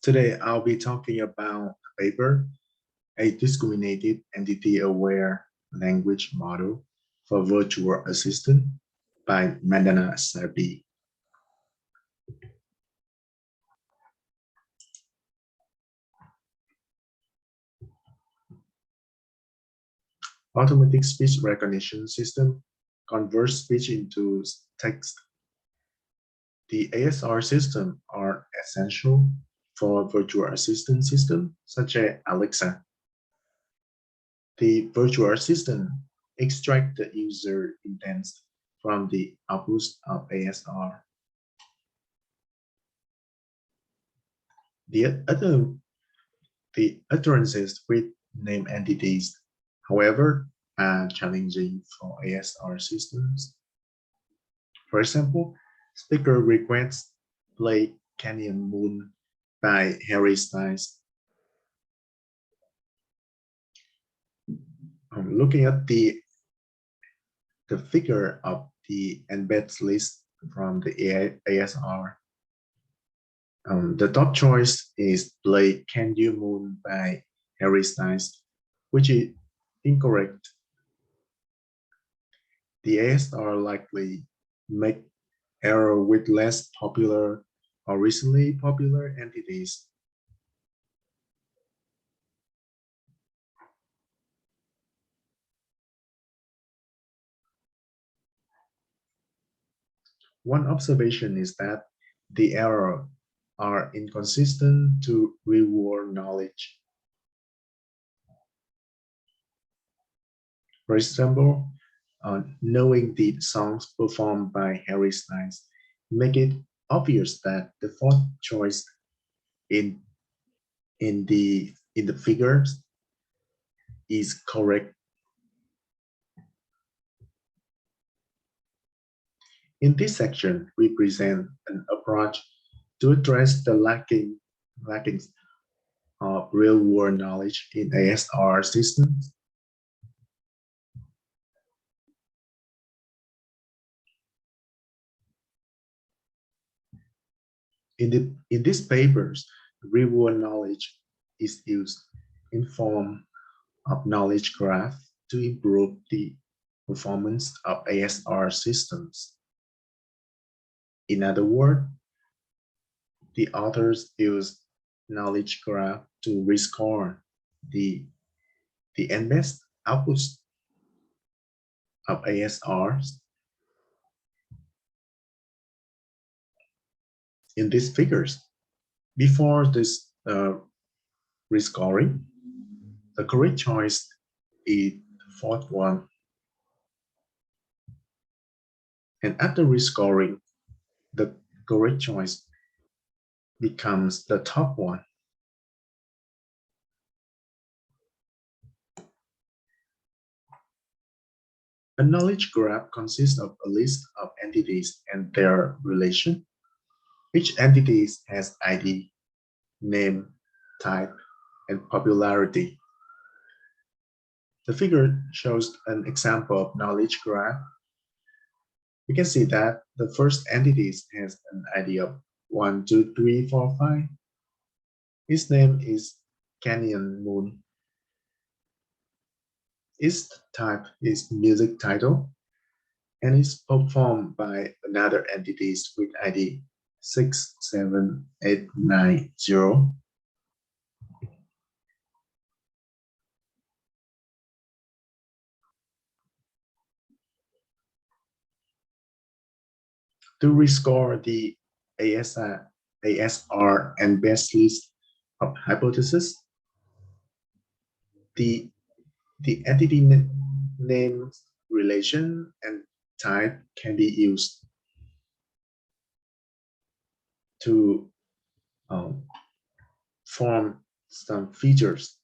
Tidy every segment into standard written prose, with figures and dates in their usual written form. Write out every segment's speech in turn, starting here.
Today, I'll be talking about the paper, a discriminative entity-aware language model for virtual assistant by Mandana Sarbi. Automatic speech recognition system converts speech into text. The ASR system are essential for virtual assistant system such as Alexa. The virtual assistant extract the user intents from the output of ASR. The utterances with name entities, however, are challenging for ASR systems. For example, speaker requests play Canyon Moon by Harry Styles. Looking at the figure of the embeds list from the ASR, the top choice is play Can You Moon by Harry Styles, which is incorrect. The ASR likely make error with less popular or recently popular entities. One observation is that the errors are inconsistent to real-world knowledge. For example, knowing the songs performed by Harry Styles make it obvious that the fourth choice in the figures is correct. In this section, we present an approach to address the lackings of real-world knowledge in ASR systems. In these papers, real-world knowledge is used in form of knowledge graph to improve the performance of ASR systems. In other words, the authors use knowledge graph to rescore the embed outputs of ASRs. In these figures, before this rescoring, the correct choice is the fourth one. And after rescoring, the correct choice becomes the top one. A knowledge graph consists of a list of entities and their relation. Each entity has ID, name, type, and popularity. The figure shows an example of knowledge graph. You can see that the first entity has an ID of 1, 2, 3, 4, 5. Its name is Canyon Moon. Its type is music title and is performed by another entity with ID 67890. To rescore the ASR and best list of hypotheses, the entity name, relation, and type can be used to form some features.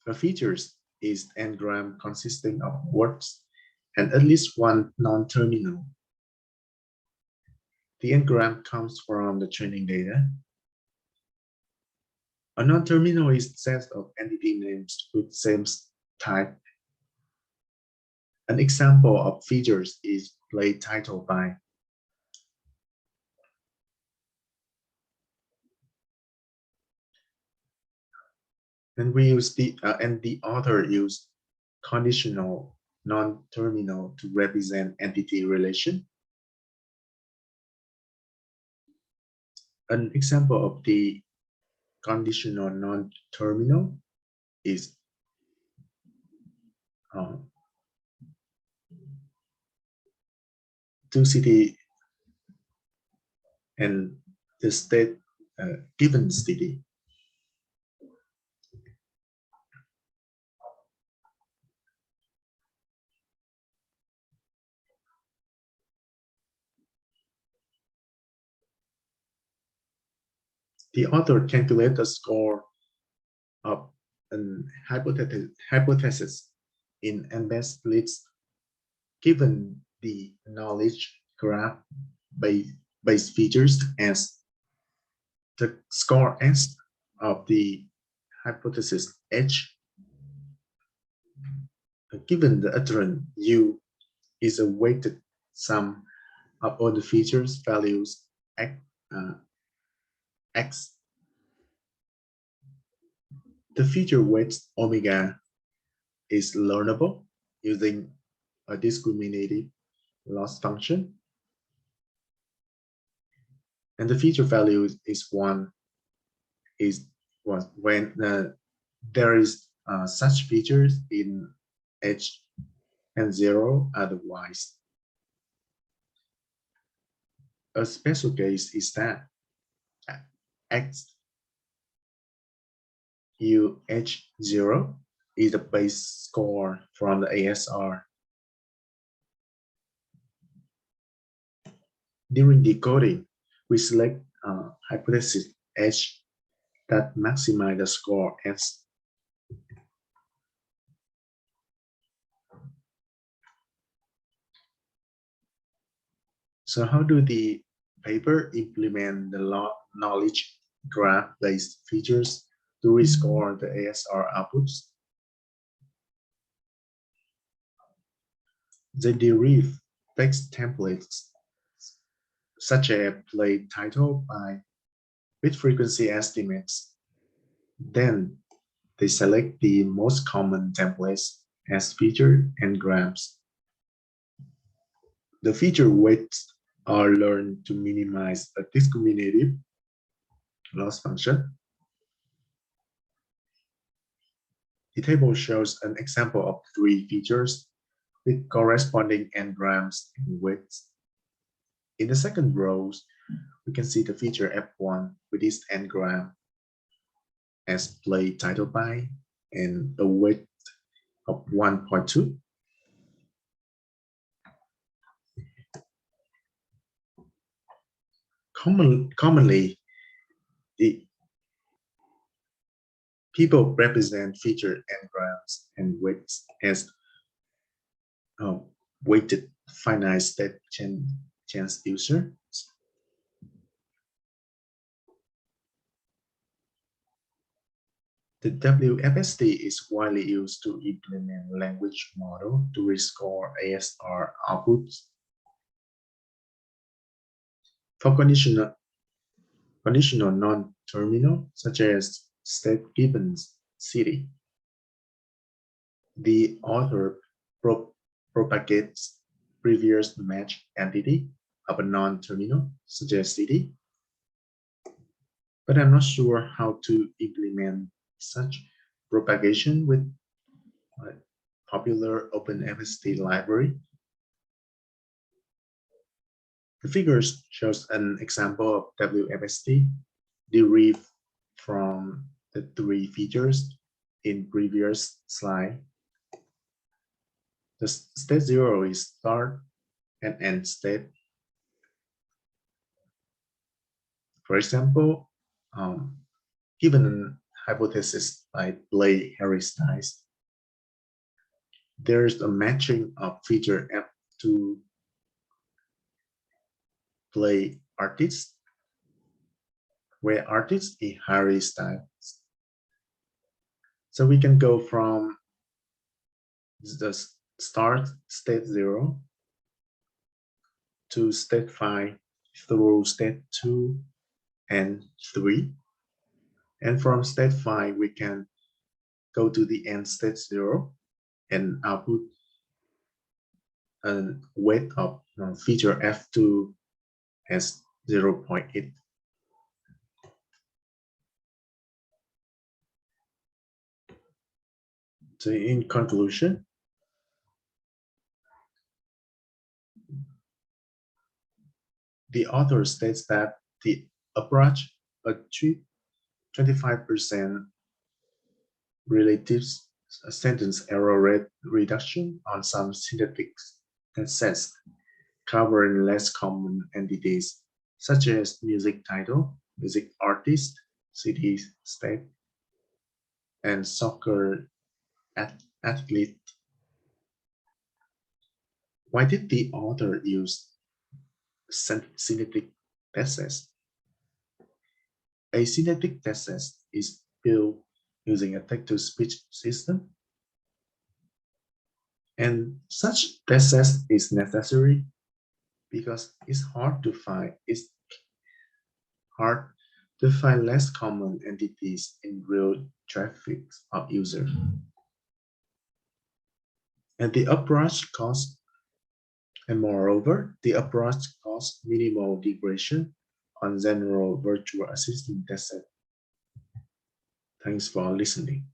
A feature is an n-gram consisting of words and at least one non-terminal. The n-gram comes from the training data. A non-terminal is a set of entity names with same type. An example of features is play title by. And we use the author used conditional non-terminal to represent entity relation. An example of the conditional non-terminal is uh, two city and the state given city. The author calculates the score of an hypothesis in embed list given the knowledge graph base features as the score S of the hypothesis H, given the iterant U is a weighted sum of all the features values uh, X. The feature weight omega is learnable using a discriminative loss function. And the feature value is one when there is such features in H and 0 otherwise. A special case is that X U H0 is the base score from the ASR. During decoding, we select hypothesis H that maximize the score S. So how do the paper implement the knowledge graph-based features to rescore the ASR outputs? They derive text templates such as play title by bit frequency estimates. Then they select the most common templates as feature and grams. The feature weights are learned to minimize a discriminative loss function. The table shows an example of 3 features with corresponding n-grams and weights. In the second row, we can see the feature F1 with its n-gram as play title by and a weight of 1.2. Commonly, the people represent feature n-grams and weights as weighted finite state chance user. The WFST is widely used to implement language model to rescore ASR outputs. For conditional non-terminal, such as state given city, the author propagates previous match entity of a non-terminal, such as city. But I'm not sure how to implement such propagation with popular OpenFST library. The figures shows an example of WFST derived from the 3 features in previous slide. The state 0 is start and end state. For example, given a hypothesis by Blake Harris-Dice, there's a matching of feature F to play artist, where artist is Harris-Dice. So we can go from the start state 0 to state 5 through state 2 and 3. And from state 5, we can go to the end state 0 and output a weight of feature F2 as 0.8. So in conclusion, the author states that the approach achieved 25% relative sentence error rate reduction on some synthetic sets covering less common entities such as music title, music artist, city state, and soccer athlete. Why did the author use synthetic tests? A synthetic test is built using a text-to-speech system, and such test is necessary because it's hard to find less common entities in real traffic of users. And the approach costs, and moreover, the approach costs minimal degradation on general virtual assistant testset. Thanks for listening.